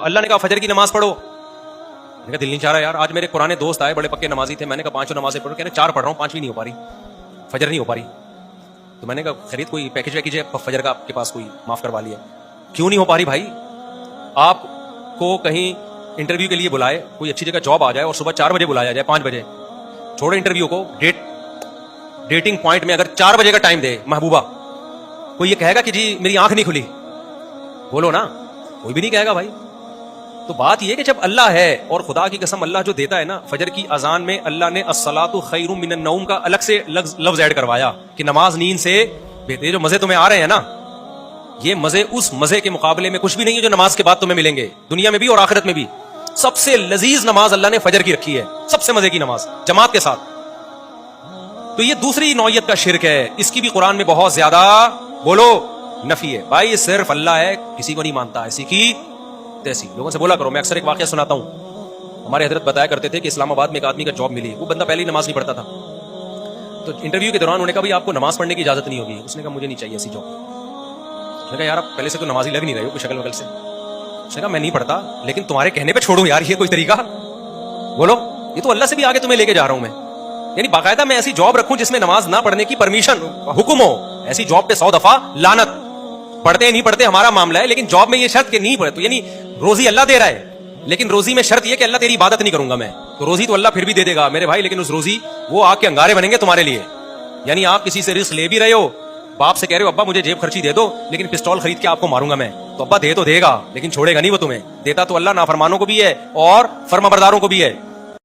اللہ نے کہا فجر کی نماز پڑھو. میں نے کہا دل نہیں چاہ رہا یار. آج میرے پرانے دوست آئے بڑے پکے نمازی تھے, میں نے کہا 5 نمازیں پڑھو, کہنے 4 پڑھ رہا ہوں, 5 نہیں ہو پا رہی, فجر نہیں ہو پا رہی. تو میں نے کہا خرید کوئی پیکج ویکج ہے فجر کا آپ کے پاس, کوئی معاف کروا لیا. کیوں نہیں ہو پا رہی بھائی؟ آپ کو کہیں انٹرویو کے لیے بلائے, کوئی اچھی جگہ جاب آ جائے اور صبح 4 بجے بلایا جائے, 5 بجے, چھوڑے انٹرویو کو, ڈیٹنگ پوائنٹ میں اگر 4 بجے کا ٹائم دے محبوبہ, کوئی یہ کہے گا کہ جی میری آنکھ نہیں کھلی؟ بولو نا, کوئی بھی نہیں کہے گا بھائی. تو بات یہ کہ جب اللہ ہے, اور خدا کی قسم اللہ جو دیتا ہے نا, فجر کی اذان میں اللہ نے الصلاۃ خیر من النوم کا الگ سے لفظ ایڈ کروایا کہ نماز نیند سے بہتر. جو مزے تمہیں آ رہے ہیں نا, یہ مزے اس مزے کے مقابلے میں کچھ بھی نہیں ہے جو نماز کے بعد تمہیں ملیں گے, دنیا میں بھی اور آخرت میں بھی. سب سے لذیذ نماز اللہ نے فجر کی رکھی ہے, سب سے مزے کی نماز جماعت کے ساتھ. تو یہ دوسری نوعیت کا شرک ہے, اس کی بھی قرآن میں بہت زیادہ بولو نفی ہے. بھائی یہ صرف اللہ ہے, کسی کو نہیں مانتا ایسی کی تیسی. لوگوں سے بولا کرو, میں اکثر ایک واقعہ سناتا ہوں. ہمارے حضرت بتایا کرتے تھے کہ اسلام آباد میں ایک آدمی کا جاب ملی, وہ بندہ پہلے ہی نماز نہیں پڑھتا تھا. تو انٹرویو کے دوران انہوں نے کہا بھائی آپ کو نماز پڑھنے کی اجازت نہیں ہوگی. اس نے کہا مجھے نہیں چاہیے ایسی جاب. اس نے کہا یار آپ پہلے سے تو نمازی لگ نہیں رہے ہو کوئی شکل وکل سے. اس نے کہا میں نہیں پڑھتا, لیکن تمہارے کہنے پہ چھوڑوں یار, یہ کوئی طریقہ؟ بولو, یہ تو اللہ سے بھی آگے تمہیں لے کے جا رہا ہوں میں. یعنی باقاعدہ میں ایسی جاب رکھوں جس میں نماز نہ پڑھنے کی پرمیشن حکم ہو. ایسی جاب پہ 100 دفعہ لعنت. پڑھتے نہیں پڑھتے ہمارا معاملہ ہے, لیکن جاب میں یہ شرط کہ نہیں پڑھے. تو یعنی روزی اللہ دے رہا ہے, لیکن روزی میں شرط یہ کہ اللہ تیری عبادت نہیں کروں گا میں. تو روزی تو اللہ پھر بھی دے دے گا میرے بھائی, لیکن اس روزی وہ آگ کے انگارے بنیں گے تمہارے لیے. یعنی آپ کسی سے رزق لے بھی رہے ہو, باپ سے کہہ رہے ہو ابا مجھے جیب خرچی دے دو, لیکن پستول خرید کے آپ کو ماروں گا میں. تو ابا دے تو دے گا, لیکن چھوڑے گا نہیں وہ تمہیں. دیتا تو اللہ نافرمانوں کو بھی ہے اور فرما برداروں کو بھی ہے.